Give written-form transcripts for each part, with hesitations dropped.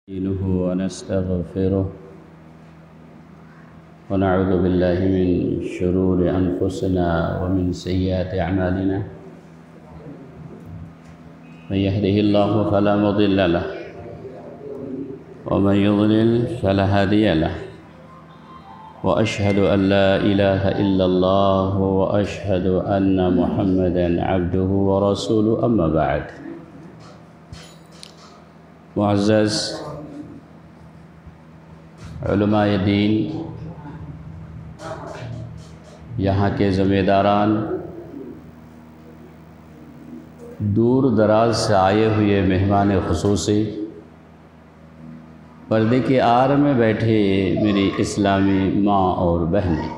نستعينه ونستغفره ونعوذ بالله من شرور أنفسنا ومن سيئات أعمالنا من يهده الله فلا مضل له ومن يضلل فلا هادي له وأشهد أن لا إله إلا الله وأشهد أن محمدًا عبده ورسوله أما بعد معزز علماء دین، یہاں کے ذمہ داران، دور دراز سے آئے ہوئے مہمان خصوصی، پردے کی آڑ میں بیٹھے میری اسلامی ماں اور بہنیں،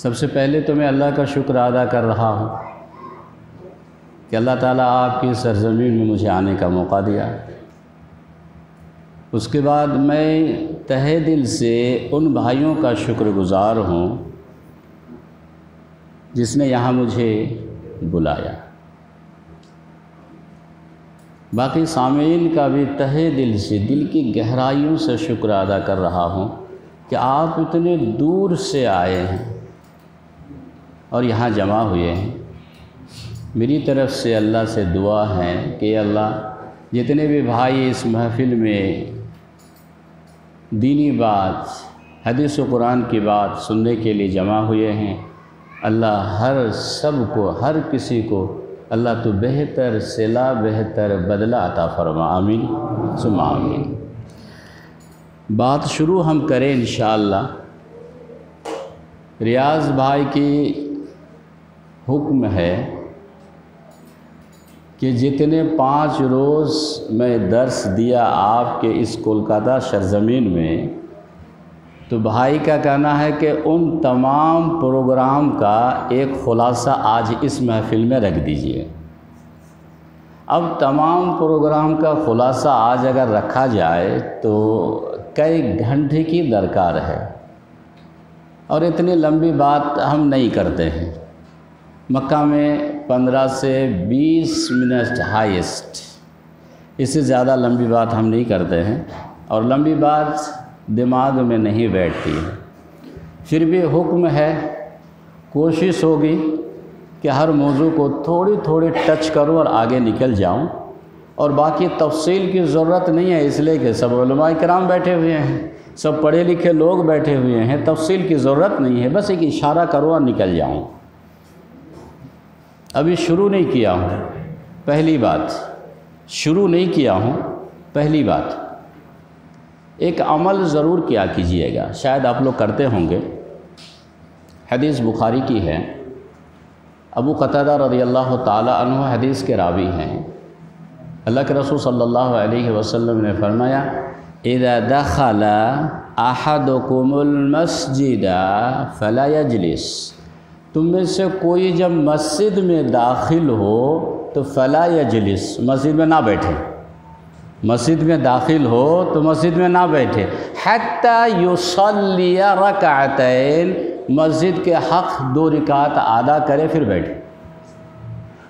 سب سے پہلے تو میں اللہ کا شکر ادا کر رہا ہوں کہ اللہ تعالیٰ آپ کی سرزمین میں مجھے آنے کا موقع دیا۔ اس کے بعد میں تہہ دل سے ان بھائیوں کا شکر گزار ہوں جس نے یہاں مجھے بلایا۔ باقی سامعین کا بھی تہہ دل سے، دل کی گہرائیوں سے شکر ادا کر رہا ہوں کہ آپ اتنے دور سے آئے ہیں اور یہاں جمع ہوئے ہیں۔ میری طرف سے اللہ سے دعا ہے کہ اللہ جتنے بھی بھائی اس محفل میں دینی بات، حدیث و قرآن کی بات سننے کے لیے جمع ہوئے ہیں، اللہ ہر سب کو، ہر کسی کو اللہ تو بہتر صلہ بہتر بدلہ عطا فرما، آمین ثم آمین۔ بات شروع ہم کریں انشاءاللہ۔ ریاض بھائی کی حکم ہے کہ جتنے 5 روز میں درس دیا آپ کے اس کولکاتہ سرزمین میں، تو بھائی کا کہنا ہے کہ ان تمام پروگرام کا ایک خلاصہ آج اس محفل میں رکھ دیجئے۔ اب تمام پروگرام کا خلاصہ آج اگر رکھا جائے تو کئی گھنٹے کی درکار ہے، اور اتنی لمبی بات ہم نہیں کرتے ہیں۔ مکہ میں 15 سے 20 منٹ ہائیسٹ، اس سے زیادہ لمبی بات ہم نہیں کرتے ہیں، اور لمبی بات دماغ میں نہیں بیٹھتی ہے۔ پھر بھی حکم ہے، کوشش ہوگی کہ ہر موضوع کو تھوڑی تھوڑی ٹچ کروں اور آگے نکل جاؤں، اور باقی تفصیل کی ضرورت نہیں ہے، اس لیے کہ سب علماء کرام بیٹھے ہوئے ہیں، سب پڑھے لکھے لوگ بیٹھے ہوئے ہیں، تفصیل کی ضرورت نہیں ہے، بس ایک اشارہ کروں اور نکل جاؤں۔ ابھی شروع نہیں کیا ہوں، پہلی بات شروع نہیں کیا ہوں، پہلی بات ایک عمل ضرور کیا کیجئے گا، شاید آپ لوگ کرتے ہوں گے۔ حدیث بخاری کی ہے، ابو قتادہ رضی اللہ تعالی عنہ حدیث کے راوی ہیں۔ اللہ کے رسول صلی اللہ علیہ وسلم نے فرمایا، اذا دخل احدکم المسجد فلا یجلس، تم میں سے کوئی جب مسجد میں داخل ہو تو فلا یجلس، مسجد میں نہ بیٹھے، مسجد میں داخل ہو تو مسجد میں نہ بیٹھے، حتی یصلی رکعتین، مسجد کے حق 2 رکعت ادا کرے پھر بیٹھے۔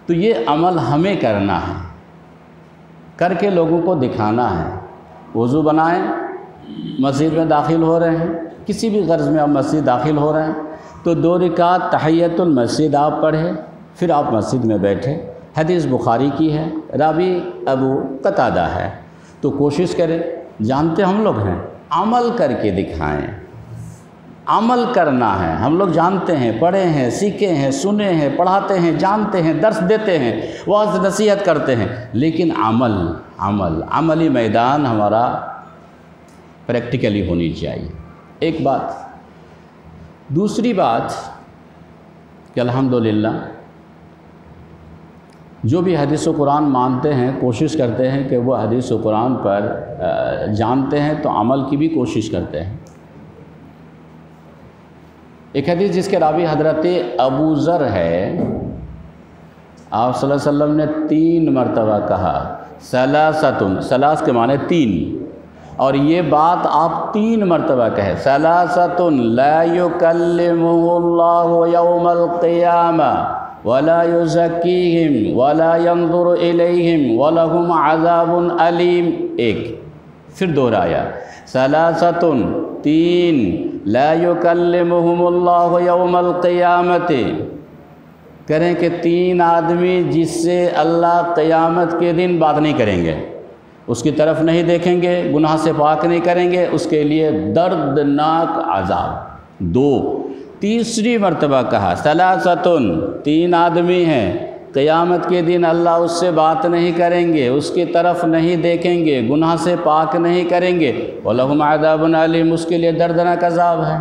تو یہ عمل ہمیں کرنا ہے، کر کے لوگوں کو دکھانا ہے۔ وضو بنائیں، مسجد میں داخل ہو رہے ہیں، کسی بھی غرض میں آپ مسجد داخل ہو رہے ہیں تو 2 رکعت تحیۃ المسجد آپ پڑھیں، پھر آپ مسجد میں بیٹھے۔ حدیث بخاری کی ہے، راوی ابو قتادہ ہے۔ تو کوشش کریں، جانتے ہم لوگ ہیں، عمل کر کے دکھائیں، عمل کرنا ہے۔ ہم لوگ جانتے ہیں، پڑھے ہیں، سیکھے ہیں، سنے ہیں، پڑھاتے ہیں، جانتے ہیں، درس دیتے ہیں، واعظ نصیحت کرتے ہیں، لیکن عملی میدان ہمارا پریکٹیکلی ہونی چاہیے، ایک بات۔ دوسری بات کہ الحمدللہ جو بھی حدیث و قرآن مانتے ہیں، کوشش کرتے ہیں کہ وہ حدیث و قرآن پر جانتے ہیں تو عمل کی بھی کوشش کرتے ہیں۔ ایک حدیث جس کے راوی حضرت ابو ذر ہے، آپ صلی اللہ علیہ وسلم نے 3 مرتبہ کہا، ثلاث کے معنی 3، اور یہ بات آپ 3 مرتبہ کہے، ثلاثۃ لا یکلمہ اللہ یوم القیامہ، ولا يزكيهم ولا ينظر إليهم ولهم عذاب أليم۔ ایک پھر دوہرایا، ثلاثۃ، تین، لا يكلمهم اللہ یوم القیامت، کریں کہ تین آدمی جس سے اللہ قیامت کے دن بات نہیں کریں گے، اس کی طرف نہیں دیکھیں گے، گناہ سے پاک نہیں کریں گے، اس کے لیے دردناک عذاب۔ دو، تیسری مرتبہ کہا ثلاثۃ، تین آدمی ہیں قیامت کے دن اللہ اس سے بات نہیں کریں گے، اس کی طرف نہیں دیکھیں گے، گناہ سے پاک نہیں کریں گے، وَلَهُمْ عَذَابٌ عَلِيمٌ، اس کے لیے دردناک عذاب ہے۔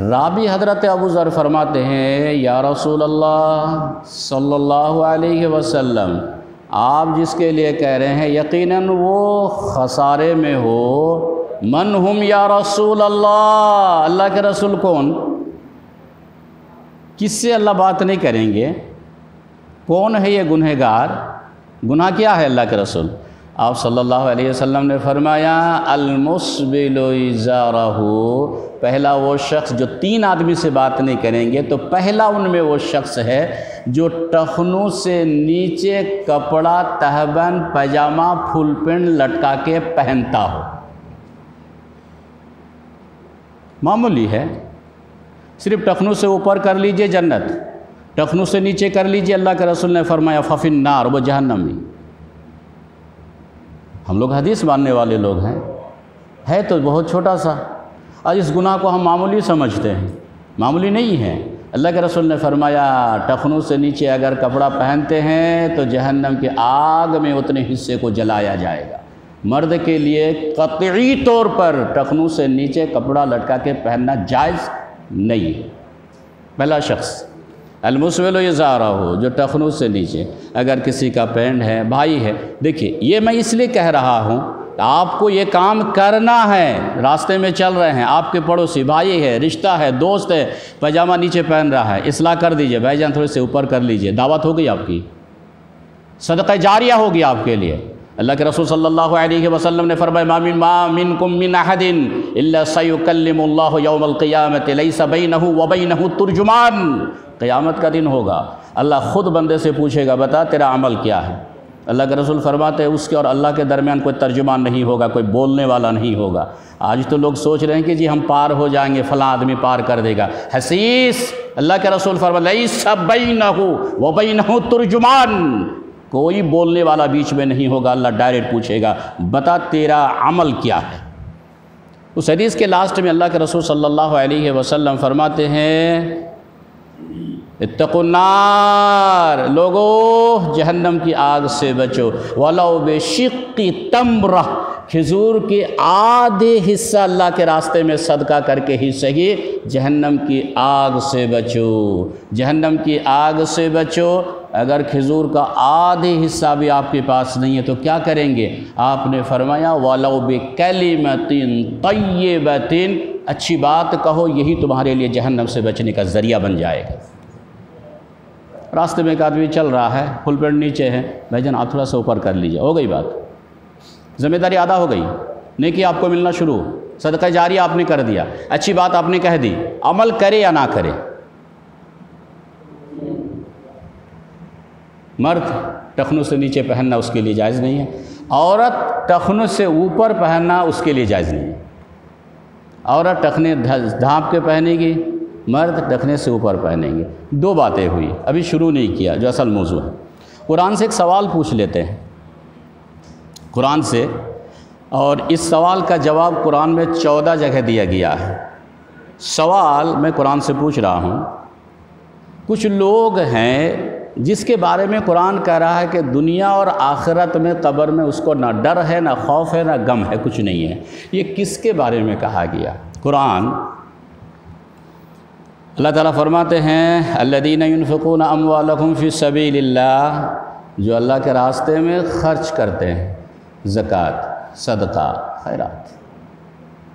راوی حضرت ابو ذر فرماتے ہیں، یا رسول اللہ صلی اللہ علیہ وسلم، آپ جس کے لیے کہہ رہے ہیں یقیناً وہ خسارے میں ہو۔ من ہم یا رسول اللہ، اللہ کے رسول کون؟ کس سے اللہ بات نہیں کریں گے؟ کون ہے یہ گنہگار؟ گناہ کیا ہے اللہ کے رسول؟ آپ صلی اللہ علیہ وسلم نے فرمایا، المسبل ازارہ، پہلا وہ شخص جو تین آدمی سے بات نہیں کریں گے، تو پہلا ان میں وہ شخص ہے جو ٹخنوں سے نیچے کپڑا، تہبند، پاجامہ، پھل پینٹ لٹکا کے پہنتا ہو۔ معمولی ہے، صرف ٹخنوں سے اوپر کر لیجئے جنت، ٹخنوں سے نیچے کر لیجئے، اللہ کے رسول نے فرمایا ففی النار، وہ جہنمی۔ ہم لوگ حدیث ماننے والے لوگ ہیں، ہے تو بہت چھوٹا سا، اور اس گناہ کو ہم معمولی سمجھتے ہیں، معمولی نہیں ہے۔ اللہ کے رسول نے فرمایا ٹخنوں سے نیچے اگر کپڑا پہنتے ہیں تو جہنم کی آگ میں اتنے حصے کو جلایا جائے گا۔ مرد کے لیے قطعی طور پر ٹخنوں سے نیچے کپڑا لٹکا کے پہننا جائز نہیں۔ پہلا شخص المسبل ازارہ، جو ٹخنوں سے نیچے، اگر کسی کا پینٹ ہے، بھائی ہے، دیکھیے یہ میں اس لیے کہہ رہا ہوں، آپ کو یہ کام کرنا ہے، راستے میں چل رہے ہیں، آپ کے پڑوسی بھائی ہے، رشتہ ہے، دوست ہے، پاجامہ نیچے پہن رہا ہے، اصلاح کر دیجئے، بھائی جان تھوڑے سے اوپر کر لیجئے، دعوت ہو گئی آپ کی، صدقہ جاریہ ہوگی آپ کے لیے۔ اللہ کے رسول صلی اللہ علیہ وسلم نے فرمایا ما منکم من احد الا سیکلم اللہ یوم القیامۃ لیس بینہ وبینہ ترجمان، قیامت کا دن ہوگا، اللہ خود بندے سے پوچھے گا بتا تیرا عمل کیا ہے۔ اللہ کے رسول فرماتے ہیں اس کے اور اللہ کے درمیان کوئی ترجمان نہیں ہوگا، کوئی بولنے والا نہیں ہوگا۔ آج تو لوگ سوچ رہے ہیں کہ جی ہم پار ہو جائیں گے، فلاں آدمی پار کر دے گا، حسیس۔ اللہ کے رسول فرماتے لیس بینہ وبینہ ترجمان، کوئی بولنے والا بیچ میں نہیں ہوگا، اللہ ڈائریکٹ پوچھے گا بتا تیرا عمل کیا ہے۔ اس حدیث کے لاسٹ میں اللہ کے رسول صلی اللہ علیہ وسلم فرماتے ہیں اتقوا النار، لوگو جہنم کی آگ سے بچو، ولو بشق تمرہ، کھجور کے آدھے حصہ اللہ کے راستے میں صدقہ کر کے ہی صحیح جہنم کی آگ سے بچو، جہنم کی آگ سے بچو۔ اگر کھجور کا آدھے حصہ بھی آپ کے پاس نہیں ہے تو کیا کریں گے؟ آپ نے فرمایا وَلَوْ بِكَلِمَةٍ طَيِّبَةٍ، اچھی بات کہو، یہی تمہارے لیے جہنم سے بچنے کا ذریعہ بن جائے گا۔ راستے میں ایک آدمی چل رہا ہے، فل پینٹ نیچے ہے، بھائی جان آپ تھوڑا سا اوپر کر لیجیے، ہو گئی بات، ذمہ داری ادا ہو گئی، نیکی آپ کو ملنا شروع، صدقہ جاریہ آپ نے کر دیا، اچھی بات آپ نے کہہ دی، عمل کرے یا نہ کرے۔ مرد ٹخنوں سے نیچے پہننا اس کے لیے جائز نہیں ہے، عورت ٹخنوں سے اوپر پہننا اس کے لیے جائز نہیں ہے۔ عورت ٹخنے ڈھانپ کے پہنے گی، مرد ٹخنے سے اوپر پہنیں گے۔ دو باتیں ہوئی، ابھی شروع نہیں کیا جو اصل موضوع ہے۔ قرآن سے ایک سوال پوچھ لیتے ہیں، قرآن سے، اور اس سوال کا جواب قرآن میں 14 جگہ دیا گیا ہے۔ سوال میں قرآن سے پوچھ رہا ہوں، کچھ لوگ ہیں جس کے بارے میں قرآن کہہ رہا ہے کہ دنیا اور آخرت میں قبر میں اس کو نہ ڈر ہے، نہ خوف ہے، نہ غم ہے، کچھ نہیں ہے۔ یہ کس کے بارے میں کہا گیا؟ قرآن اللہ تعالیٰ فرماتے ہیں الذین ینفقون اموالہم فی سبیل اللہ، جو اللہ کے راستے میں خرچ کرتے ہیں، زکوٰۃ، صدقہ، خیرات۔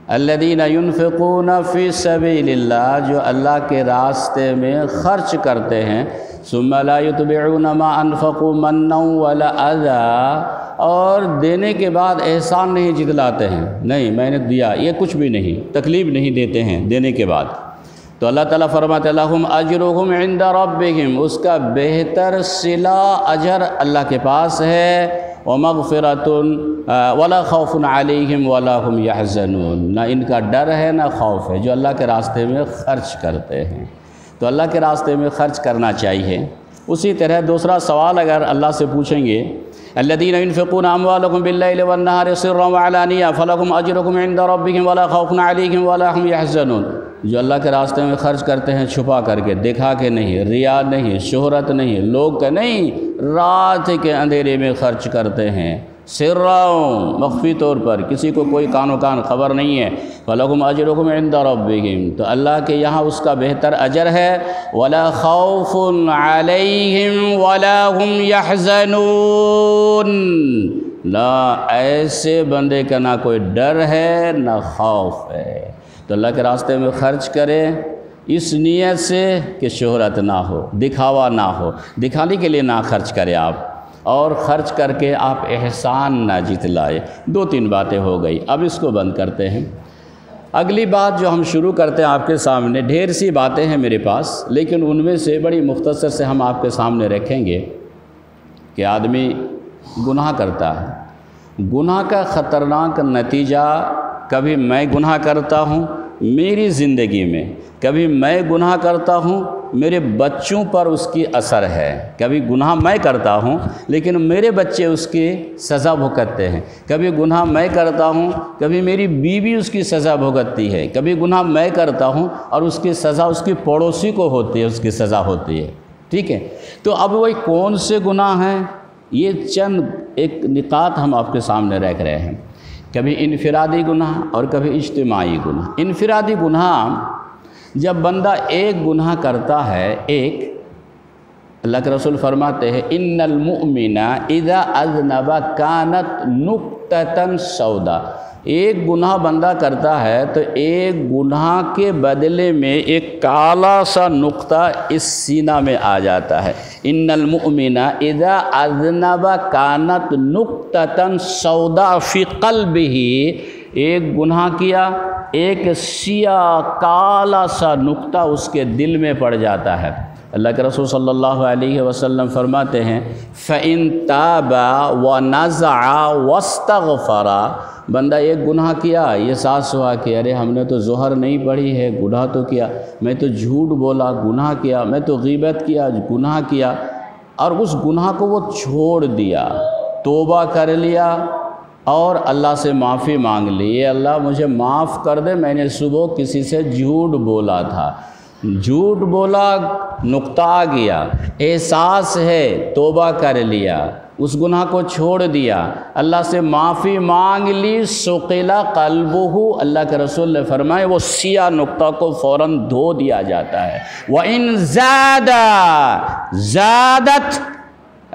الذین ینفقون فی سبیل اللہ، جو اللہ کے راستے میں خرچ کرتے ہیں، ثم لا یتبعون ما انفقوا منا ولا اذى، اور دینے کے بعد احسان نہیں جتلاتے ہیں، نہیں میں نے دیا، یہ کچھ بھی نہیں، تکلیف نہیں دیتے ہیں دینے کے بعد۔ تو اللہ تعالیٰ فرماتے ہیں لہم اجرہم عند ربہم، اس کا بہتر صلہ اجر اللہ کے پاس ہے، ومغفرۃ ولا خوف علیہم ولا ہم یحزنون، نہ ان کا ڈر ہے نہ خوف ہے جو اللہ کے راستے میں خرچ کرتے ہیں۔ تو اللہ کے راستے میں خرچ کرنا چاہیے۔ اسی طرح دوسرا سوال اگر اللہ سے پوچھیں گے الذین ينفقون اموالهم باللیل والنہار سرا وعلانیہ فلہم اجرہم عند ربہم ولا خوف علیہم ولا ہم یحزنون، جو اللہ کے راستے میں خرچ کرتے ہیں چھپا کر کے، دکھا کے نہیں، ریا نہیں، شہرت نہیں، لوگ کا نہیں، رات کے اندھیرے میں خرچ کرتے ہیں، سرّاً مخفی طور پر، کسی کو کوئی کان و کان خبر نہیں ہے، فَلَهُمْ أَجْرُهُمْ عِنْدَ رَبِّهِمْ، تو اللہ کے یہاں اس کا بہتر اجر ہے، وَلَا خَوْفٌ عَلَيْهِمْ وَلَا هُمْ يَحْزَنُونَ، نہ ایسے بندے کا نہ کوئی ڈر ہے نہ خوف ہے۔ تو اللہ کے راستے میں خرچ کریں اس نیت سے کہ شہرت نہ ہو، دکھاوا نہ ہو، دکھانے کے لیے نہ خرچ کریں آپ، اور خرچ کر کے آپ احسان نہ جیت لائے۔ 2-3 باتیں ہو گئی، اب اس کو بند کرتے ہیں۔ اگلی بات جو ہم شروع کرتے ہیں آپ کے سامنے، ڈھیر سی باتیں ہیں میرے پاس، لیکن ان میں سے بڑی مختصر سے ہم آپ کے سامنے رکھیں گے کہ آدمی گناہ کرتا ہے، گناہ کا خطرناک نتیجہ، کبھی میں گناہ کرتا ہوں میری زندگی میں، کبھی میں گناہ کرتا ہوں میرے بچوں پر اس کی اثر ہے، کبھی گناہ میں کرتا ہوں لیکن میرے بچے اس کی سزا بھگتتے ہیں، کبھی گناہ میں کرتا ہوں کبھی میری بیوی اس کی سزا بھگتتی ہے، کبھی گناہ میں کرتا ہوں اور اس کی سزا اس کی پڑوسی کو ہوتی ہے، اس کی سزا ہوتی ہے، ٹھیک ہے۔ تو اب وہی کون سے گناہ ہیں، یہ چند ایک نکات ہم آپ کے سامنے رکھ رہے ہیں۔ کبھی انفرادی گناہ اور کبھی اجتماعی گناہ۔ انفرادی گناہ، جب بندہ ایک گناہ کرتا ہے، ایک، اللہ کے رسول فرماتے ہیں ان المؤمن اذا اذنب کانت نقطۃ سودا، ایک گناہ بندہ کرتا ہے تو ایک گناہ کے بدلے میں ایک کالا سا نقطہ اس سینہ میں آ جاتا ہے۔ ان المؤمن اذا اذنب کانت نقطۃ سودا فی قلبہ، ایک گناہ کیا، ایک سیاہ کالا سا نقطہ اس کے دل میں پڑ جاتا ہے۔ اللہ کے رسول صلی اللہ علیہ وسلم فرماتے ہیں فَإِن تَابَ وَنَزَعَ وَاسْتَغْفَرَ، بندہ ایک گناہ کیا، یہ احساس ہوا کہ ارے ہم نے تو ظہر نہیں پڑھی ہے، گناہ تو کیا، میں تو جھوٹ بولا، گناہ کیا، میں تو غیبت کیا، گناہ کیا، اور اس گناہ کو وہ چھوڑ دیا، توبہ کر لیا اور اللہ سے معافی مانگ لی، اے اللہ مجھے معاف کر دے، میں نے صبح کسی سے جھوٹ بولا تھا، جھوٹ بولا، نقطہ آ گیا، احساس ہے، توبہ کر لیا، اس گناہ کو چھوڑ دیا، اللہ سے معافی مانگ لی، سقلا قلبہ، اللہ کے رسول نے فرمائے وہ سیاہ نقطہ کو فوراً دھو دیا جاتا ہے۔ وَإِن زادت،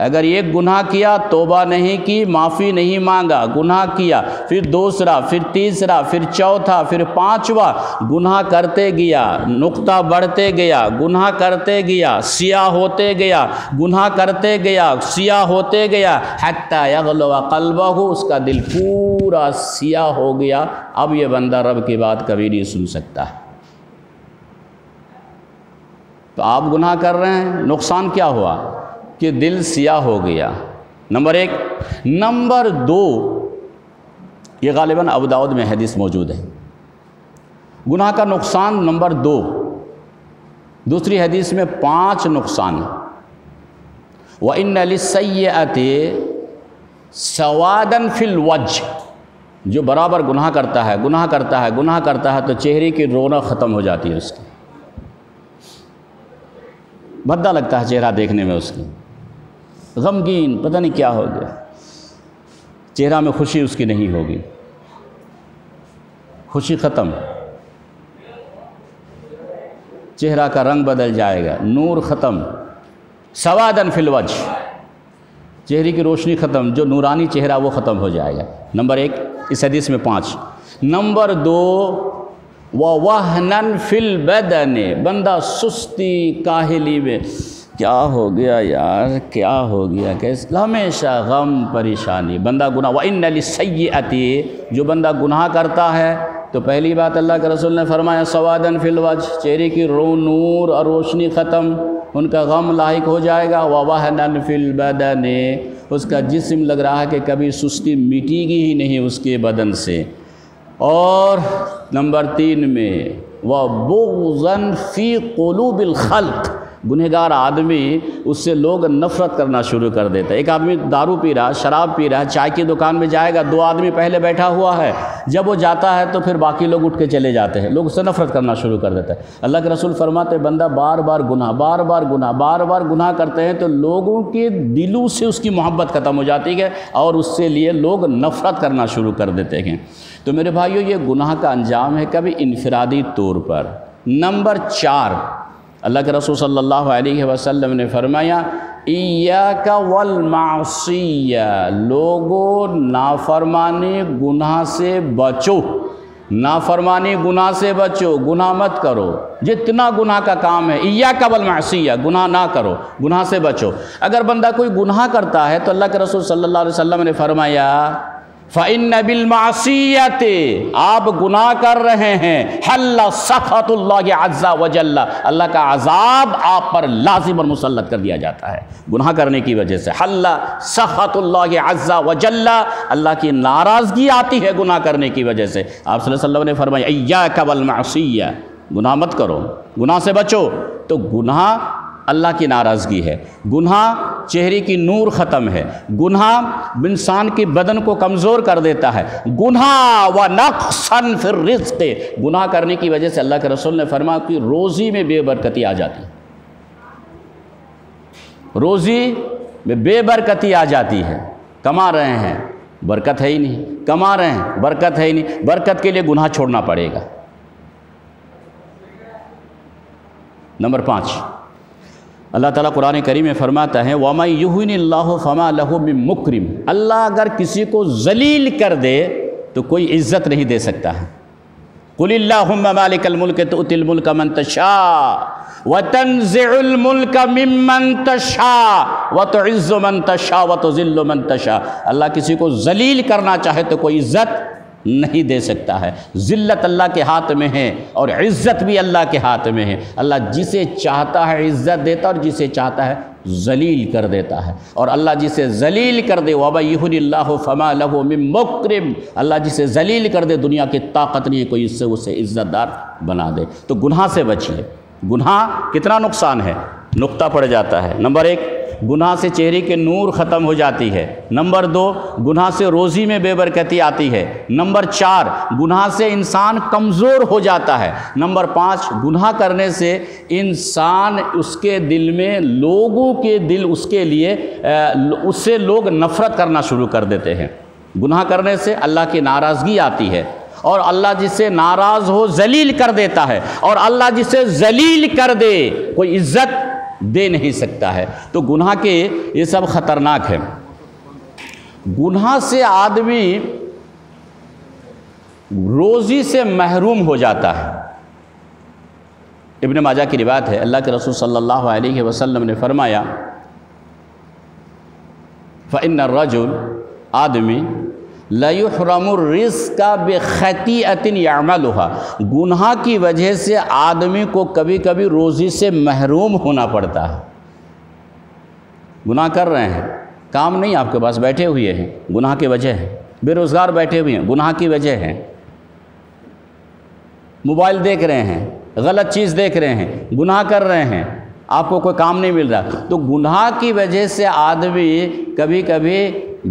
اگر ایک گناہ کیا، توبہ نہیں کی، معافی نہیں مانگا، گناہ کیا، پھر دوسرا، پھر تیسرا، پھر چوتھا، پھر پانچواں، گناہ کرتے گیا، نقطہ بڑھتے گیا، گناہ کرتے گیا، سیاہ ہوتے گیا، گناہ کرتے گیا، سیاہ ہوتے گیا، حتی یغلو قلبہ، اس کا دل پورا سیاہ ہو گیا، اب یہ بندہ رب کی بات کبھی نہیں سن سکتا۔ تو آپ گناہ کر رہے ہیں، نقصان کیا ہوا کہ دل سیاہ ہو گیا، نمبر 1۔ نمبر 2، یہ غالباً ابو داؤد میں حدیث موجود ہے، گناہ کا نقصان نمبر 2، دوسری حدیث میں 5 نقصان۔ وَإِنَّ لِلسَّيِّئَةِ سَوَادًا فِي الْوَجْهِ، جو برابر گناہ کرتا ہے، گناہ کرتا ہے، گناہ کرتا ہے تو چہرے کی رونق ختم ہو جاتی ہے، اس کی بھدا لگتا ہے چہرہ دیکھنے میں، اس کی غمگین، پتہ نہیں کیا ہو گیا، چہرہ میں خوشی اس کی نہیں ہوگی، خوشی ختم، چہرہ کا رنگ بدل جائے گا، نور ختم، سوادن فی الوجہ، چہرے کی روشنی ختم، جو نورانی چہرہ وہ ختم ہو جائے گا، نمبر 1 اس حدیث میں 5۔ نمبر 2، وَوَهْنًا فِي الْبَدَنِ، بندہ سستی کاہلی میں، کیا ہو گیا یار، کیا ہو گیا، کیسے، ہمیشہ غم پریشانی، بندہ گناہ۔ وَإِنَّ لِلسَّيِّئَةِ، جو بندہ گناہ کرتا ہے تو پہلی بات اللہ کے رسول نے فرمایا سوادن فی الوجہ، چہرے کی نور اور روشنی ختم، ان کا غم لاحق ہو جائے گا، ووہنن فی البدن، اس کا جسم لگ رہا ہے کہ کبھی سستی مٹے گی ہی نہیں اس کے بدن سے، اور نمبر 3 میں وبغضاً فی قلوب الخلق، گنہگار آدمی اس سے لوگ نفرت کرنا شروع کر دیتے ہیں۔ ایک آدمی دارو پی رہا ہے، شراب پی رہا ہے، چائے کی دکان میں جائے گا، 2 آدمی پہلے بیٹھا ہوا ہے، جب وہ جاتا ہے تو پھر باقی لوگ اٹھ کے چلے جاتے ہیں، لوگ اس سے نفرت کرنا شروع کر دیتے ہیں۔ اللہ کے رسول فرماتے ہیں بندہ بار بار گناہ کرتے ہیں تو لوگوں کے دلوں سے اس کی محبت ختم ہو جاتی ہے اور اس سے لیے لوگ نفرت کرنا شروع کر دیتے ہیں۔ تو میرے بھائیو، یہ گناہ کا انجام ہے کبھی انفرادی طور پر۔ نمبر 4، اللہ کے رسول صلی اللہ علیہ وسلم نے فرمایا ایاک والمعصیہ، لوگوں نافرمانی گناہ سے بچو، نافرمانی گناہ سے بچو، گناہ مت کرو، جتنا گناہ کا کام ہے ایاک والمعصیہ، گناہ نہ کرو، گناہ سے بچو۔ اگر بندہ کوئی گناہ کرتا ہے تو اللہ کے رسول صلی اللہ علیہ وسلم نے فرمایا فَإِنَّ بِالْمَعْصِيَّةِ، آپ گناہ کر رہے ہیں، حل سخط اللہ عز وجل، اللہ کا عذاب آپ پر لازم اور مسلط کر دیا جاتا ہے گناہ کرنے کی وجہ سے۔ حل سخط اللہ عز وجل، اللہ کی ناراضگی آتی ہے گناہ کرنے کی وجہ سے۔ آپ صلی اللہ علیہ وسلم نے فرمایا ایاک والمعصیہ، گناہ مت کرو، گناہ سے بچو۔ تو گناہ اللہ کی ناراضگی ہے، گناہ چہرے کی نور ختم ہے، گناہ انسان کی بدن کو کمزور کر دیتا ہے، گناہ وَنَقْصًا فِي الرِّزْقِ، گناہ کرنے کی وجہ سے اللہ کے رسول نے فرمایا کہ روزی میں بے برکتی آ جاتی ہے، روزی میں بے برکتی آ جاتی ہے۔ کما رہے ہیں برکت ہے ہی نہیں، کما رہے ہیں برکت ہے ہی نہیں، برکت کے لیے گناہ چھوڑنا پڑے گا۔ نمبر 5، اللہ تعالیٰ قرآن کریم میں فرماتا ہے وَمَن يُهِنِ اللَّهُ فَمَا لَهُ مِن مُكْرِمٍ، اللہ اگر کسی کو ذلیل کر دے تو کوئی عزت نہیں دے سکتا ہے۔ قُلِ اللَّهُمَّ مَالِكَ الْمُلْكِ تُؤْتِي الْمُلْكَ مَن تَشَاءُ وَتَنزِعُ الْمُلْكَ مِمَّن تَشَاءُ وَتُعِزُّ مَن تَشَاءُ وَتُذِلُّ مَن تَشَاءُ، اللہ کسی کو ذلیل کرنا چاہے تو کوئی عزت نہیں دے سکتا ہے۔ ذلت اللہ کے ہاتھ میں ہے اور عزت بھی اللہ کے ہاتھ میں ہے۔ اللہ جسے چاہتا ہے عزت دیتا ہے اور جسے چاہتا ہے ذلیل کر دیتا ہے، اور اللہ جسے ذلیل کر دے وَمَن يُهِنِ اللَّهُ فَمَا لَهُ مِن مُكْرِمٍ، اللہ جسے ذلیل کر دے دنیا کی طاقت نہیں ہے کوئی اس سے اسے عزت دار بنا دے۔ تو گناہ سے بچیے۔ گناہ کتنا نقصان ہے، نقطہ پڑ جاتا ہے۔ نمبر 1، گناہ سے چہرے کے نور ختم ہو جاتی ہے۔ نمبر 2، گناہ سے روزی میں بے برکتی آتی ہے۔ نمبر 4، گناہ سے انسان کمزور ہو جاتا ہے۔ نمبر 5، گناہ کرنے سے انسان اس کے دل میں لوگوں کے دل اس کے لیے اس سے لوگ نفرت کرنا شروع کر دیتے ہیں۔ گناہ کرنے سے اللہ کی ناراضگی آتی ہے، اور اللہ جس سے ناراض ہو ذلیل کر دیتا ہے، اور اللہ جس سے ذلیل کر دے کوئی عزت دے نہیں سکتا ہے۔ تو گناہ کے یہ سب خطرناک ہے۔ گناہ سے آدمی روزی سے محروم ہو جاتا ہے۔ ابن ماجہ کی روایت ہے، اللہ کے رسول صلی اللہ علیہ وسلم نے فرمایا فَإِنَّ الرَّجُلَ، آدمی لَيُحْرَمُ الرِّزْقَ بِخَطِیئَةٍ يَعْمَلُهَا، گناہ کی وجہ سے آدمی کو کبھی کبھی روزی سے محروم ہونا پڑتا ہے۔ گناہ کر رہے ہیں، کام نہیں آپ کے پاس، بیٹھے ہوئے ہیں، گناہ کی وجہ ہے۔ بے روزگار بیٹھے ہوئے ہیں، گناہ کی وجہ ہے۔ موبائل دیکھ رہے ہیں، غلط چیز دیکھ رہے ہیں، گناہ کر رہے ہیں، آپ کو کوئی کام نہیں مل رہا۔ تو گناہ کی وجہ سے آدمی کبھی کبھی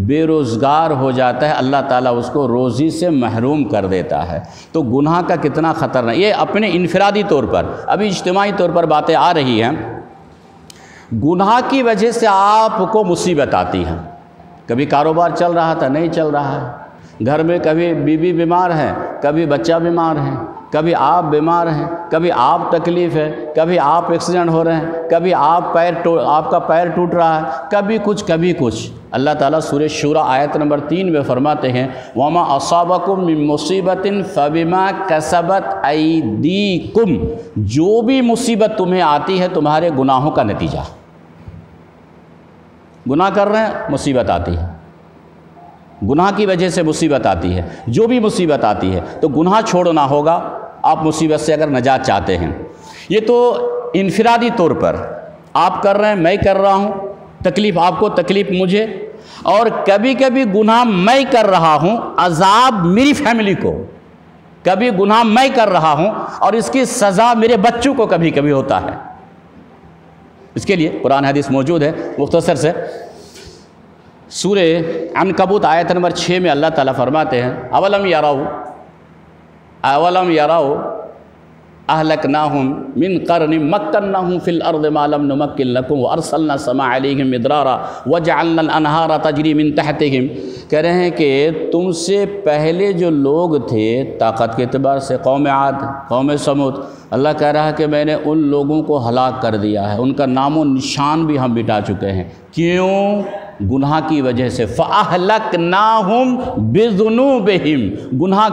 بے روزگار ہو جاتا ہے، اللہ تعالیٰ اس کو روزی سے محروم کر دیتا ہے۔ تو گناہ کا کتنا خطرناک، یہ اپنے انفرادی طور پر، ابھی اجتماعی طور پر باتیں آ رہی ہیں۔ گناہ کی وجہ سے آپ کو مصیبت آتی ہے، کبھی کاروبار چل رہا تھا نہیں چل رہا ہے، گھر میں کبھی بیوی بیمار ہے، کبھی بچہ بیمار ہے، کبھی آپ بیمار ہیں، کبھی آپ تکلیف ہے، کبھی آپ ایکسیڈنٹ ہو رہے ہیں، کبھی آپ کا پیر ٹوٹ رہا ہے، کبھی کچھ۔ اللہ تعالیٰ سورہ شورى آیت نمبر 3 میں فرماتے ہیں وَمَا أَصَابَكُم مِّن مُّصِيبَةٍ فَبِمَا كَسَبَتْ أَيْدِيكُمْ، جو بھی مصیبت تمہیں آتی ہے تمہارے گناہوں کا نتیجہ۔ گناہ کر رہے ہیں، مصیبت آتی ہے۔ گناہ کی وجہ سے مصیبت آتی ہے، جو بھی مصیبت آتی ہے تو گناہ چھوڑنا ہوگا آپ مصیبت سے اگر نجات چاہتے ہیں۔ یہ تو انفرادی طور پر آپ کر رہے ہیں، میں کر رہا ہوں، تکلیف آپ کو، تکلیف مجھے، اور کبھی کبھی گناہ میں کر رہا ہوں، عذاب میری فیملی کو، کبھی گناہ میں کر رہا ہوں اور اس کی سزا میرے بچوں کو کبھی کبھی ہوتا ہے۔ اس کے لیے قرآن حدیث موجود ہے، مختصر سے سورہ عنکبوت آیت نمبر 6 میں اللہ تعالیٰ فرماتے ہیں اولم یراؤ اہلکناہم من قرن مکناہم فی الارض ما لم نمکن لکم وارسلنا السماء علیہم مدرارا وجعلنا الانہار تجری من تحتہم، کہہ رہے ہیں کہ تم سے پہلے جو لوگ تھے طاقت کے اعتبار سے، قوم عاد، قوم سمود، اللہ کہہ رہا ہے کہ میں نے ان لوگوں کو ہلاک کر دیا ہے، ان کا نام و نشان بھی ہم مٹا چکے ہیں۔ کیوں؟ گناہ کی وجہ سے۔ فَأَهْلَكْنَاهُمْ بِذُنُوبِهِمْ، گناہ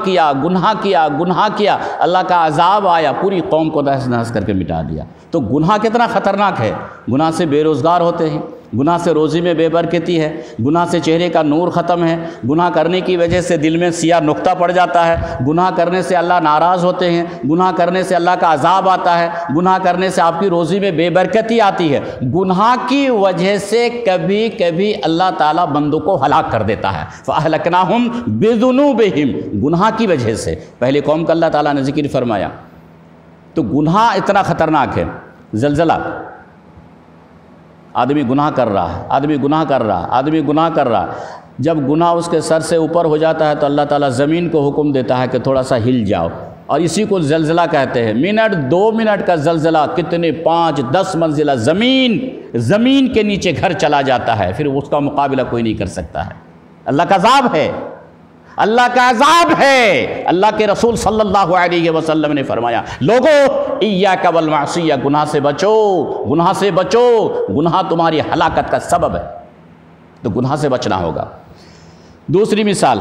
کیا، اللہ کا عذاب آیا، پوری قوم کو تہس نہس کر کے مٹا دیا۔ تو گناہ کتنا خطرناک ہے، گناہ سے بے روزگار ہوتے ہیں، گناہ سے روزی میں بے برکتی ہے، گناہ سے چہرے کا نور ختم ہے، گناہ کرنے کی وجہ سے دل میں سیاہ نقطہ پڑ جاتا ہے، گناہ کرنے سے اللہ ناراض ہوتے ہیں، گناہ کرنے سے اللہ کا عذاب آتا ہے، گناہ کرنے سے آپ کی روزی میں بے برکتی آتی ہے۔ گناہ کی وجہ سے کبھی کبھی اللہ تعالیٰ بندوں کو ہلاک کر دیتا ہے۔ فَأَهْلَكْنَاهُمْ بِذُنُوبِهِمْ، گناہ کی وجہ سے پہلے قوم کا اللہ تعالیٰ نے ذکر فرمایا۔ تو گناہ اتنا خطرناک ہے، زلزلہ، آدمی گناہ کر رہا ہے، جب گناہ اس کے سر سے اوپر ہو جاتا ہے تو اللہ تعالیٰ زمین کو حکم دیتا ہے کہ تھوڑا سا ہل جاؤ، اور اسی کو زلزلہ کہتے ہیں۔ منٹ 2 منٹ کا زلزلہ کتنے 5-10 منزلہ زمین کے نیچے گھر چلا جاتا ہے، پھر اس کا مقابلہ کوئی نہیں کر سکتا ہے۔ اللہ کا عذاب ہے، اللہ کا عذاب ہے۔ اللہ کے رسول صلی اللہ علیہ وسلم نے فرمایا لوگو ایاک والمعصیہ، گناہ سے بچو، گناہ تمہاری ہلاکت کا سبب ہے، تو گناہ سے بچنا ہوگا۔ دوسری مثال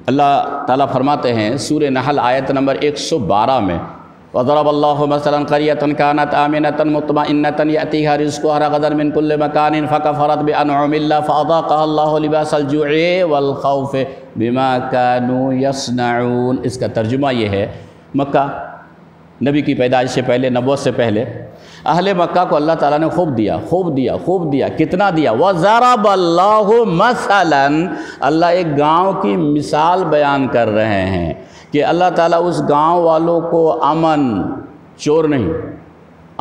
اللہ تعالیٰ فرماتے ہیں سورہ نحل آیت نمبر 112 میں وَضَرَبَ اللَّهُ مَثَلًا قَرْيَةً كَانَتْ آمِنَةً مُطْمَئِنَّةً يَأْتِيهَا رِزْقُهَا رَغَدًا مِنْ كُلِّ مَكَانٍ فَكَفَرَتْ بِأَنْعُمِ اللَّهِ فَأَذَاقَهَا اللَّهُ لِبَاسَ الْجُوعِ وَالْخَوْفِ بِمَا كَانُوا يَصْنَعُونَ۔ اس کا ترجمہ یہ ہے، مکہ نبی کی پیدائش سے پہلے، نبوت سے پہلے، اہل مکہ کو اللہ تعالیٰ نے خوب دیا، کتنا دیا؟ وَضَرَبَ اللَّهُ مَثَلًا، اللہ ایک گاؤں کی مثال بیان کر رہے ہیں کہ اللہ تعالیٰ اس گاؤں والوں کو امن، چور نہیں،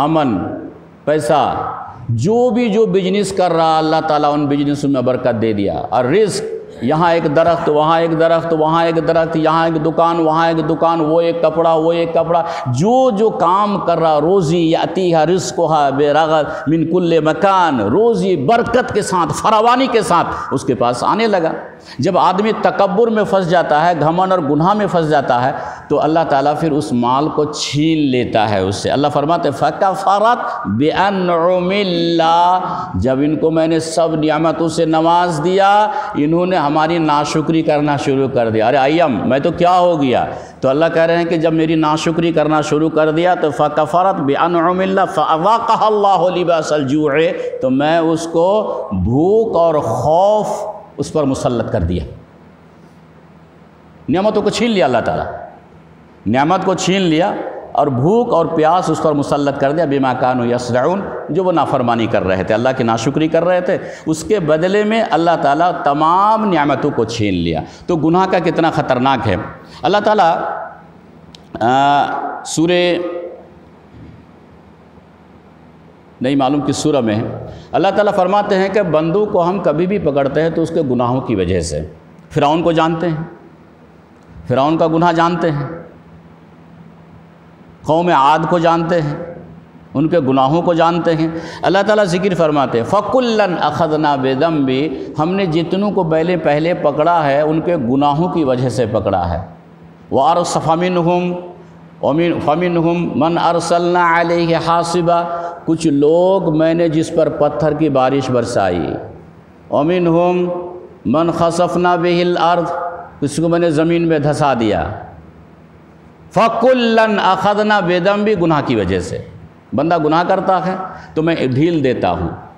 امن، پیسہ، جو بزنس کر رہا اللہ تعالیٰ ان بزنس میں برکت دے دیا، اور رزق، یہاں ایک درخت، وہاں ایک درخت، وہاں ایک درخت، یہاں ایک دکان، وہاں ایک دکان، وہ ایک کپڑا، جو کام کر رہا، روزی یاتیہا رزقہا برغد من کل مکان، روزی برکت کے ساتھ، فراوانی کے ساتھ اس کے پاس آنے لگا۔ جب آدمی تکبر میں پھنس جاتا ہے، گھمنڈ اور گناہ میں پھنس جاتا ہے، تو اللہ تعالیٰ پھر اس مال کو چھین لیتا ہے اس سے۔ اللہ فرماتے فَكَفَرَتْ بِأَنْعُمِ اللَّهِ، جب ان کو میں نے سب نعمتوں سے نواز دیا، انہوں نے ہماری ناشکری کرنا شروع کر دیا۔ ارے ایم، میں تو کیا ہو گیا؟ تو اللہ کہہ رہے ہیں کہ جب میری ناشکری کرنا شروع کر دیا تو فَكَفَرَتْ بِأَنْعُمِ اللَّهِ فَأَذَاقَهَا اللَّهُ لِبَاسَ الْجُوعِ، تو میں اس کو بھوک اور خوف اس پر مسلط کر دیا۔ نعمتوں کو چھین لیا اللہ تعالیٰ، نعمت کو چھین لیا اور بھوک اور پیاس اس پر مسلط کر دیا، بما کانوا یصنعون، جو وہ نافرمانی کر رہے تھے، اللہ کی ناشکری کر رہے تھے، اس کے بدلے میں اللہ تعالیٰ تمام نعمتوں کو چھین لیا۔ تو گناہ کا کتنا خطرناک ہے۔ اللہ تعالیٰ سورہ نہیں معلوم کس سورہ میں ہے، اللہ تعالیٰ فرماتے ہیں کہ بندوں کو ہم کبھی بھی پکڑتے ہیں تو اس کے گناہوں کی وجہ سے۔ فرعون کو جانتے ہیں، فرعون کا گناہ جانتے ہیں، قوم عاد کو جانتے ہیں، ان کے گناہوں کو جانتے ہیں۔ اللہ تعالیٰ ذکر فرماتے ہیں فَكُلًّا أَخَذْنَا بِذَنبِهِ، ہم نے جتنوں کو پہلے پکڑا ہے ان کے گناہوں کی وجہ سے پکڑا ہے۔ فَمِنْهُمْ مَنْ أَرْسَلْنَا عَلَيْهِ حَاصِبًا، کچھ لوگ میں نے جس پر پتھر کی بارش برسائی۔ وَمِنْهُمْ مَنْ خَسَفْنَا بِهِ الْأَرْض، کسی کو میں نے زمین میں دھسا دیا۔ فَكُلًّا أَخَذْنَا بِذَنبِهِ، گناہ کی وجہ سے بندہ گناہ کرتا ہے تو میں ڈھیل دیتا ہوں،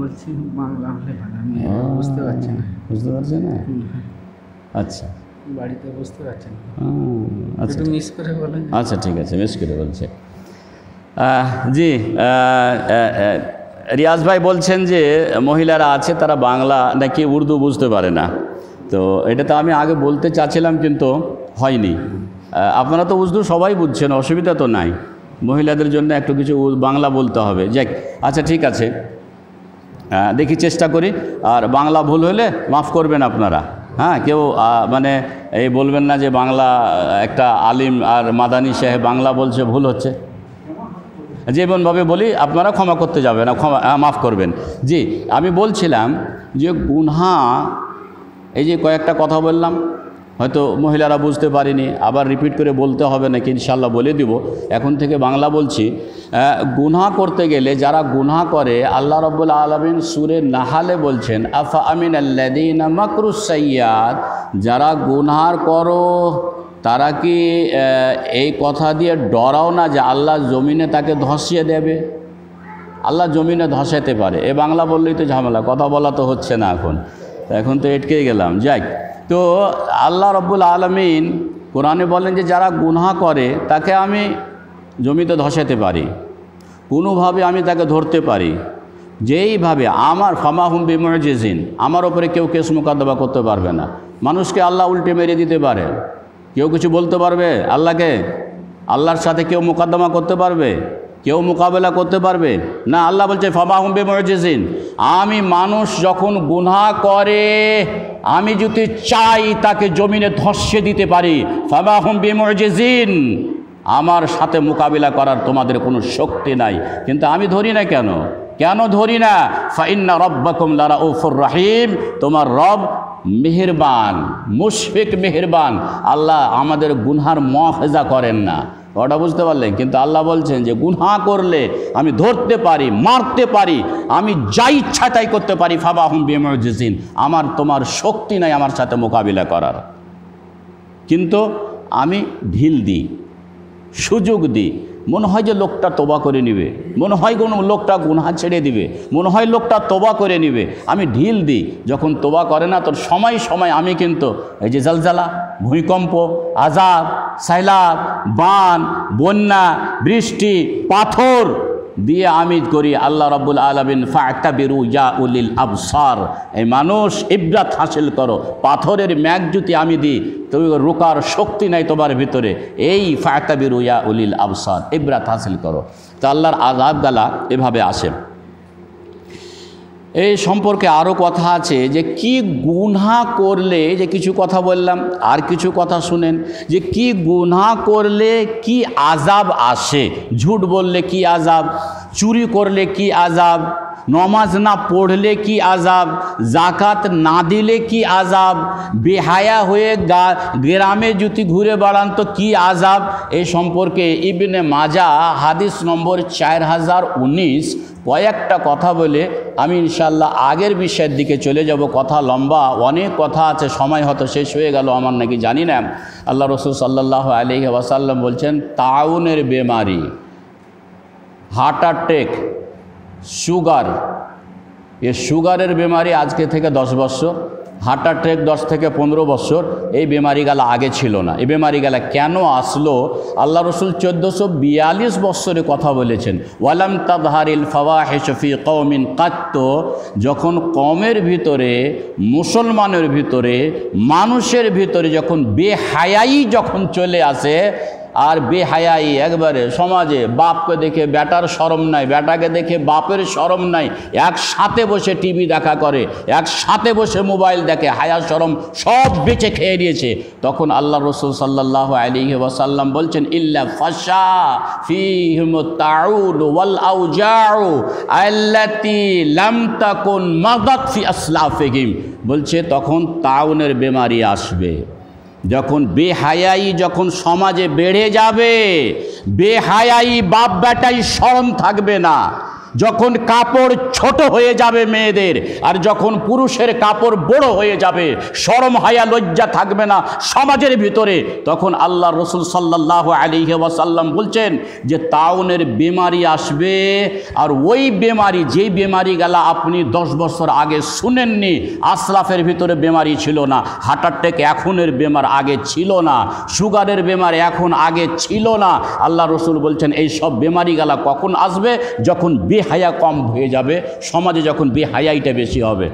বলছি বাংলা হলে ভালো, আমি বুঝতে পারছি না। বুঝতে পারছেন না? আচ্ছা, বাড়িতে বুঝতে পারছি না, আচ্ছা একটু মিস করে বলেন। আচ্ছা ঠিক আছে, মিস করে বলছে। জি, রিয়াজ ভাই বলছেন যে মহিলারা আছে তারা বাংলা নাকি উর্দু বুঝতে পারে না। তো এটা তো আমি আগে বলতে চাচ্ছিলাম কিন্তু হয়নি। আপনারা তো উর্দু সবাই বুঝছেন, অসুবিধা তো নাই, মহিলাদের জন্য একটু কিছু বাংলা বলতে হবে। যাক, আচ্ছা ঠিক আছে, দেখি চেষ্টা করি। আর বাংলা ভুল হলে মাফ করবেন আপনারা। হ্যাঁ, কেউ মানে এই বলবেন না যে বাংলা একটা আলিম আর মাদানী সাহেব বাংলা বলছে ভুল হচ্ছে। যেমনভাবে বলি আপনারা ক্ষমা করতে যাবেন না, মাফ করবেন। জি, আমি বলছিলাম যে গুনাহ, এই যে কয়েকটা কথা বললাম, হয়তো মহিলারা বুঝতে পারিনি, আবার রিপিট করে বলতে হবে নাকি ইনশাআল্লাহ বলে দিব। এখন থেকে বাংলা বলছি। গুনাহ করতে গেলে যারা গুনাহ করে, আল্লাহ রাব্বুল আলামিন সূরা নাহালে বলছেন আফা আমিনাল্লাযীনা মাকরুস-সাইয়্যাত, যারা গুনাহ করো তারা কি এই কথা দিয়ে ডরাও না যে আল্লাহ জমিনে তাকে ধসিয়ে দেবে? আল্লাহ জমিনে ধসাতে পারে। এ বাংলা বললেই তো ঝামেলা, কথা বলা তো হচ্ছে না এখন তো এটকে গেলাম। যাই, তো আল্লাহ রাব্বুল আলামিন কোরআনে বলেন যে যারা গুনাহ করে তাকে আমি জমিতে ধসাতে পারি, কোনোভাবে আমি তাকে ধরতে পারি, যেইভাবে আমার ফামাহুম বিমুজিজিন, আমার ওপরে কেউ কেস মোকদ্দমা করতে পারবে না। মানুষকে আল্লাহ উল্টে মেরে দিতে পারে, কেউ কিছু বলতে পারবে আল্লাহকে? আল্লাহর সাথে কেউ মোকদ্দমা করতে পারবে? কেউ মোকাবেলা করতে পারবে না। আল্লাহ বলছে ফামাহুম বিমুজিজিন, আমি মানুষ যখন গুনাহ করে আমি যদি চাই তাকে জমিনে ধসিয়ে দিতে পারি। ফামাহুম বিমুজিজিন, আমার সাথে মোকাবিলা করার তোমাদের কোনো শক্তি নাই। কিন্তু আমি ধরি না কেন? কেন ধরি না? ফাইন্না রব্বাকুম লারাউফুর রহিম, তোমার রব মেহেরবান, মুশফিক মেহেরবান। আল্লাহ আমাদের গুনহার মুআখাযা করেন না, ওটা বুঝতে পারলেন? কিন্তু আল্লাহ বলছেন যে গুনাহ করলে আমি ধরতে পারি, মারতে পারি, আমি যা ইচ্ছা তাই করতে পারি। ফামাহুম বিমুজিজিন, আমার তোমার শক্তি নাই আমার সাথে মোকাবিলা করার। কিন্তু আমি ঢিল দিই, সুযোগ দিই। মনে হয় যে লোকটা তোবা করে নিবে, মনে হয় কোনো লোকটা গুনাহ ছেড়ে দিবে, মনে হয় লোকটা তোবা করে নিবে, আমি ঢিল দিই। যখন তোবা করে না তোর সময় সময় আমি কিন্তু এই যে জলজালা, ভূমিকম্প, আযাব, সাইলাব, বান, বন্যা, বৃষ্টি, পাথর দিয়ে আমি করি। আল্লাহ রাব্বুল আলামিন ফা'তাবিরু ইয়া উলিল আবসার, এই মানুষ ইবরাত হাসিল করো। পাথরের ম্যাগ যদি আমি দিই তুমি রোকার শক্তি নাই তোমার ভিতরে, এই ফা'তাবিরু ইয়া উলিল আবসার, ইবরাত হাসিল করো। তো আল্লাহর আযাব গালা এভাবে আসে। এই সম্পর্কে আরও কথা আছে যে কি গুনাহ করলে, যে কিছু কথা বললাম, আর কিছু কথা শুনেন যে কি গুনাহ করলে কি আযাব আসে। ঝুট বললে কি আযাব, চুরি করলে কি আযাব, নমাজ না পড়লে কি আযাব, জাকাত না দিলে কি আযাব, বেহায়া হয়ে গ্রামে যদি ঘুরে বেড়ান তো কি আযাব। এই সম্পর্কে ইবনে মাজাহ হাদিস নম্বর 4019 কয়েকটা কথা বলে আমি ইনশাআল্লাহ আগের বিষয়ের দিকে চলে যাব। কথা লম্বা, অনেক কথা আছে, সময় হয়তো শেষ হয়ে গেল আমার নাকি জানি না। আল্লাহ রাসূল সাল্লাল্লাহু আলাইহি ওয়াসাল্লাম বলছেন তাউনের বেমারি, হার্ট অ্যাটাক, সুগার, এ সুগারের বেমারি আজকে থেকে 10 বছর, হার্ট অ্যাটাক 10 থেকে 15 বছর, এই বেমারিগুলো আগে ছিল না। এই বেমারিগুলো কেন আসলো? আল্লাহ রসুল 1442 বছরে কথা বলেছেন ওয়ালাম তাদহারিল ফাওয়াহিশু ফি কওমিন কাত্ত, যখন কওমের ভিতরে, মুসলমানের ভিতরে, মানুষের ভিতরে যখন বেহায়াই যখন চলে আসে, আর বেহায়াই একবারে সমাজে, বাপকে দেখে বেটার শরম নাই, বেটাকে দেখে বাপের শরম নাই, একসাথে বসে টিভি দেখা করে, একসাথে বসে মোবাইল দেখে, হায়া শরম সব বেঁচে খেয়ে নিয়েছে। তখন আল্লাহ রসুল সাল্লাল্লাহু আলাইহি ওয়াসাল্লাম বলছেন ইল্লা ফাশা ফীহিমুত তাউদ ওয়াল আউজাউ আল্লাতী লাম তাকুন মাদাত ফি আসলাফিহিম, বলছে তখন তাউনের বেমারি আসবে। যখন বেহায়াই যখন সমাজে বেড়ে যাবে, বেহায়াই বাপ বেটাই শরম থাকবে না, যখন কাপড় ছোট হয়ে যাবে মেয়েদের, আর যখন পুরুষের কাপড় বড় হয়ে যাবে, শরম হায়া লজ্জা থাকবে না সমাজের ভিতরে, তখন আল্লাহ রসুল সাল্লাল্লাহু আলাইহি ওয়াসাল্লাম বলছেন যে তাউনের বেমারি আসবে। আর ওই বেমারি, যেই বেমারিগুলা আপনি 10 বছর আগে শুনেননি, আসলাফের ভিতরে বেমারি ছিল না, হার্ট অ্যাটাক এখনের বেমার আগে ছিল না, সুগারের বেমার এখন আগে ছিল না, আল্লাহ রসুল বলছেন এই সব বেমারিগুলা কখন আসবে? যখন বেহায়া কম হয়ে যাবে, সমাজে যখন বেহায়াইটা বেশি হবে।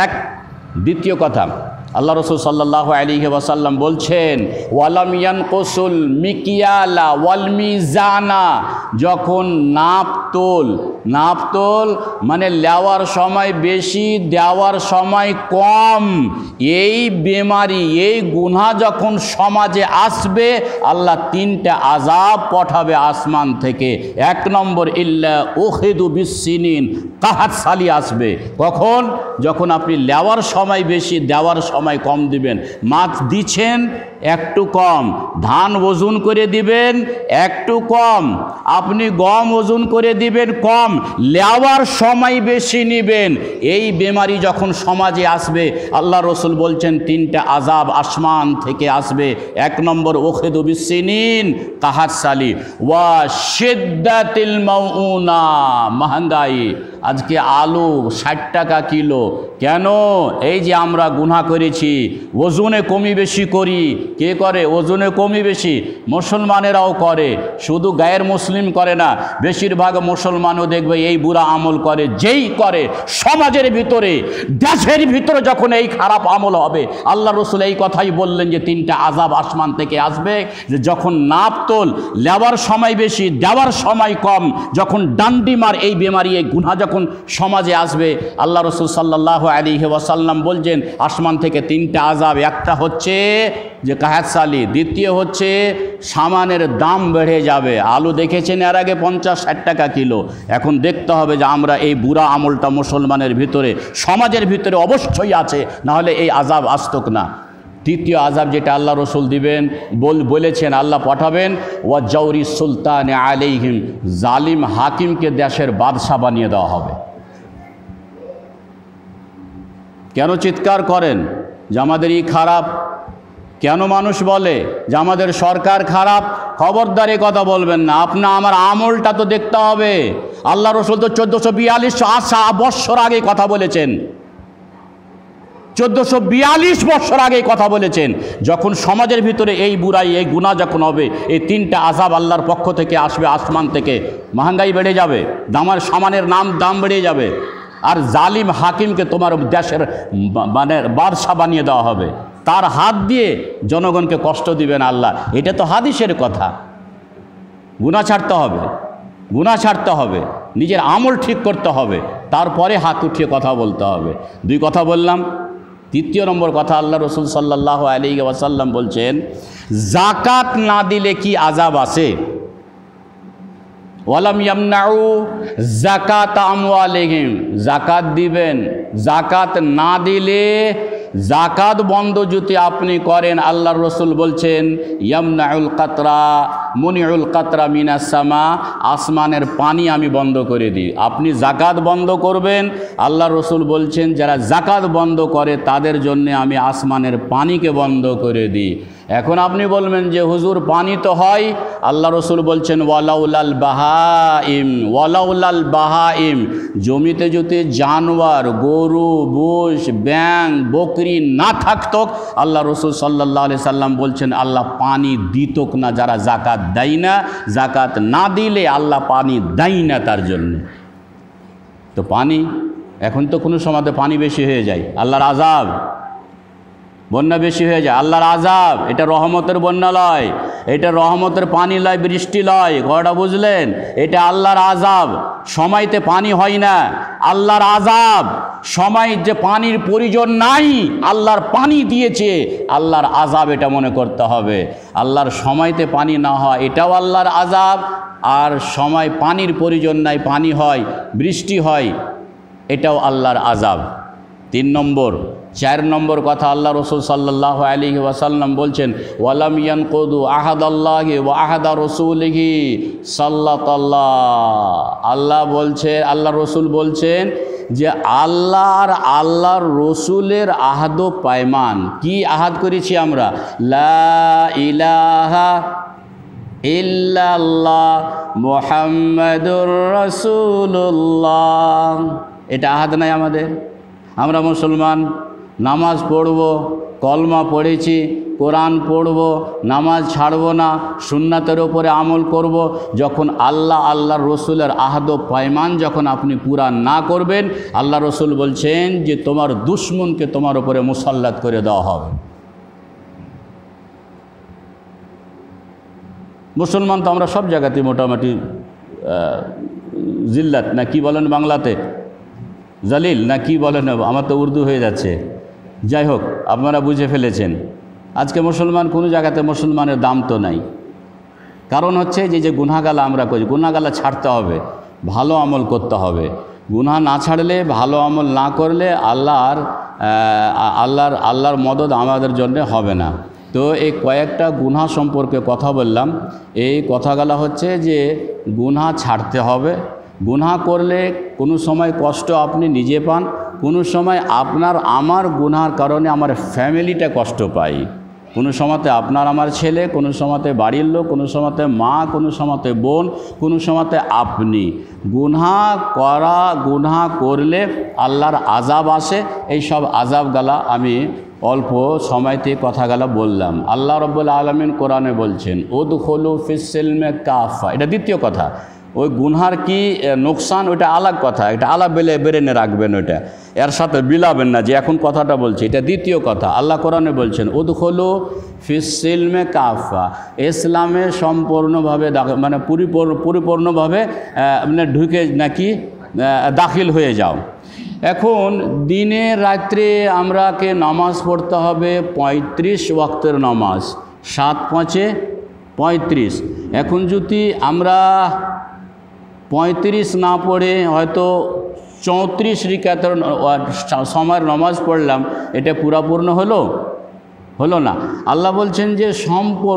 এক। দ্বিতীয় কথা, আল্লাহ রসুল সাল্লাল্লাহু আলাইহি ওয়াসাল্লাম বলছেন ওয়ালাম ইয়ানকুসুল মিকিয়ালা ওয়াল মিজানা, যখন নাপতোল মানে লেওয়ার সময় বেশি দেওয়ার সময় কম, এই বেমারি এই গুনাহ যখন সমাজে আসবে, আল্লাহ 3টা আযাব পাঠাবে আসমান থেকে। 1 নম্বর ইল্লা উখিদু বিসসিনিন, কাহাত সালি আসবে। কখন? যখন আপনি লেওয়ার সময় বেশি দেওয়ার সময় কম দিবেন। মাছ দিচ্ছেন একটু কম, ধান ওজন করে দিবেন একটু কম, আপনি গম ওজন করে দিবেন কম, লেওয়ার সময় বেশি নিবেন। এই বেমারি যখন সমাজে আসবে, আল্লাহ রসুল বলছেন 3টা আযাব আসমান থেকে আসবে। 1 নম্বর উখিদু বিসসিনিন, কাহাত সালি, ওয়া শিদ্দাতিল মাউনা, মহঙ্গাই। আজকে আলু 60 টাকা কিলো। কেন? এই যে আমরা গুনাহ করেছি, ওজনে কমি বেশি করি। কে করে? ওজনে কমি বেশি মুসলমানেরাও করে, শুধু গায়ের মুসলিম করে না, বেশিরভাগ মুসলমানও দেখবে এই বুড়া আমল করে। যেই করে সমাজের ভিতরে, দেশের ভিতরে যখন এই খারাপ আমল হবে, আল্লাহ রসুল এই কথাই বললেন যে 3টা আযাব আসমান থেকে আসবে। যে যখন নাপতোল লেওয়ার সময় বেশি দেওয়ার সময় কম, যখন ডান্ডিমার এই বেমারি এই গুনাহ যখন সমাজে আসবে, আল্লাহ রসুল সাল্লাল্লাহু আলাইহি ওয়াসাল্লাম বলছেন আসমান থেকে 3টা আযাব। একটা হচ্ছে যে কাহাত সালি, দ্বিতীয় হচ্ছে সামানের দাম বেড়ে যাবে। আলু দেখেছেন এর আগে 50-60 টাকা কিলো, এখন দেখতে হবে যে আমরা এই বুড়া আমলটা মুসলমানের ভিতরে সমাজের ভিতরে অবশ্যই আছে, নাহলে এই আযাব আসতক না। তৃতীয় আযাব যেটা আল্লাহ রসুল দিবেন বলেছেন, আল্লাহ পাঠাবেন ওয়া জাওরি সুলতান আলাইহিম, জালিম হাকিমকে দেশের বাদশা বানিয়ে দেওয়া হবে। কেন চিৎকার করেন যে আমাদের এই খারাপ? কেন মানুষ বলে যে আমাদের সরকার খারাপ? খবরদার এ কথা বলবেন না। আমার আমলটা তো দেখতে হবে। আল্লাহ রসুল তো 1442 বৎসর আগে কথা বলেছেন, 1442 বৎসর আগে কথা বলেছেন। যখন সমাজের ভিতরে এই বুড়াই এই গুনাহ যখন হবে, এই 3টা আযাব আল্লাহর পক্ষ থেকে আসবে আসমান থেকে। মহঙ্গাই বেড়ে যাবে, সামানের দাম বেড়ে যাবে, আর জালিম হাকিমকে তোমার দেশের মানে বাদশা বানিয়ে দেওয়া হবে। তার হাত দিয়ে জনগণকে কষ্ট দিবেন আল্লাহ। এটা তো হাদিসের কথা। গুনাহ ছাড়তে হবে, নিজের আমল ঠিক করতে হবে, তারপরে হাত উঠিয়ে কথা বলতে হবে। 2 কথা বললাম। 3 নম্বর কথা, আল্লাহ রসুল সাল্লাল্লাহু আলাইহি ওয়াসাল্লাম বলছেন যাকাত না দিলে কি আযাব আছে? ওয়ালাম ইয়ামনাউ যাকাত আমওয়ালিহিম, যাকাত দিবেন। যাকাত না দিলে, যাকাত বন্ধ যদি আপনি করেন, আল্লাহর রসুল বলছেন ইয়ামনাউল কাতরা মুনিউল কাতরা মিনাস সামা, আসমানের পানি আমি বন্ধ করে দিই। আপনি যাকাত বন্ধ করবেন, আল্লাহর রসুল বলছেন যারা যাকাত বন্ধ করে তাদের জন্য আমি আসমানের পানিকে বন্ধ করে দিই। এখন আপনি বলবেন যে হুজুর পানি তো হয়, আল্লাহ রসুল বলছেন ওয়ালাউলাল বাহাইম, জমিতে যদি জানোয়ার গরু মোষ ব্যাঙ বকরি না থাকতো, আল্লাহ রসুল সাল্লাল্লাহু আলাইহি সাল্লাম বলছেন আল্লাহ পানি দিতক না। যারা যাকাত দেয় না, যাকাত না দিলে আল্লাহ পানি দেয় না তার জন্য। তো পানি এখন তো কোনো সময় পানি বেশি হয়ে যায়, আল্লাহর আযাব। বন্যা বেশি হয়ে যায়, আল্লাহর আযাব। এটা রহমতের বন্যা লয়, এটা রহমতের পানি লয়, বৃষ্টি লয়। কথাটা বুঝলেন? এটা আল্লাহর আযাব। সময়তে পানি হয় না, আল্লাহর আযাব। সময় যে পানির প্রয়োজন নাই, আল্লাহর পানি দিয়েছে, আল্লাহর আযাব, এটা মনে করতে হবে। আল্লাহর সময়তে পানি না হয় এটাও আল্লাহর আযাব, আর সময় পানির প্রয়োজন নাই, পানি হয়, বৃষ্টি হয়, এটাও আল্লাহর আযাব। 3 নম্বর। 4 নম্বর কথা আল্লাহ রসুল সাল্লাল্লাহু আলাইহি ওয়াসাল্লাম বলছেন, ওয়ালাম ইয়ানকুদু আহাদাল্লাহি ওয়া আহাদা রাসূলিহি সাল্লাল্লাহু। আল্লাহ বলছে, আল্লাহ রসুল বলছেন যে আল্লাহর রসুলের আহাদ ও পায়মান। কি আহাদ করেছি আমরা? লা ইলাহা ইল্লাল্লাহ মুহাম্মাদুর রাসূলুল্লাহ। এটা আহাদ নাই আমাদের? আমরা মুসলমান, নামাজ পড়ব, কলমা পড়েছি, কোরআন পড়ব, নামাজ ছাড়ব না, সুন্নাতের ওপরে আমল করব। যখন আল্লাহর রসুলের আহদ ও পায়মান যখন আপনি পুরা না করবেন, আল্লাহ রসুল বলছেন যে তোমার দুশমনকে তোমার ওপরে মুসাল্লাত করে দেওয়া হবে। মুসলমান তো আমরা সব জায়গাতে মোটামুটি জিল্লাত না কি বলেন বাংলাতে, জালিল না কি বলেন, আমার তো উর্দু হয়ে যাচ্ছে। যাই হোক, আপনারা বুঝে ফেলেছেন। আজকে মুসলমান কোনো জায়গাতে মুসলমানের দাম তো নাই। কারণ হচ্ছে যে গুনাহগালা আমরা করি, গুনাহগালা ছাড়তে হবে, ভালো আমল করতে হবে। গুনাহ না ছাড়লে, ভালো আমল না করলে আল্লাহর মদদ আমাদের জন্য হবে না। তো এই কয়েকটা গুনাহ সম্পর্কে কথা বললাম। এই কথাগুলো হচ্ছে যে গুনাহ ছাড়তে হবে। গুনাহ করলে কোনো সময় কষ্ট আপনি নিজে পান, কোনো সময় আমার গুনাহর কারণে আমার ফ্যামিলিটা কষ্ট পায়। কোনো সময়তে আমার ছেলে, কোনো সময়তে বাড়ির লোক, কোনো সময়তে মা, কোনো সময়তে বোন, কোনো সময়তে আপনি। গুনাহ করলে আল্লাহর আযাব আসে। এই সব আযাবগালা আমি অল্প সময়তে কথাগুলো বললাম। আল্লাহ রাব্বুল আলামিন কোরআনে বলছেন, উদখুলু ফিস-সিলমি কাফা। এটা দ্বিতীয় কথা। ওই গুনহার কি নোকসান, ওইটা আলাদা কথা, এটা আলাদা বেরেনে রাখবেন, ওইটা এর সাথে বিলাবেন না যে এখন কথাটা বলছি। এটা দ্বিতীয় কথা। আল্লাহ কোরআনে বলছেন, উদখুলু ফিস-সিলমি কাফা। ইসলামে সম্পূর্ণভাবে মানে পরিপূর্ণভাবে মানে ঢুকে নাকি দাখিল হয়ে যাও। এখন দিনে রাত্রে আমরাকে নামাজ পড়তে হবে 35 ওয়াক্তের নামাজ, 7 5 35। এখন যদি আমরা 35 না পড়ে হয়তো 34 রিকাতের সময়ের নামাজ পড়লাম, এটা পুরাপূর্ণ হলো না। আল্লাহ বলছেন যে সম্পূর্ণ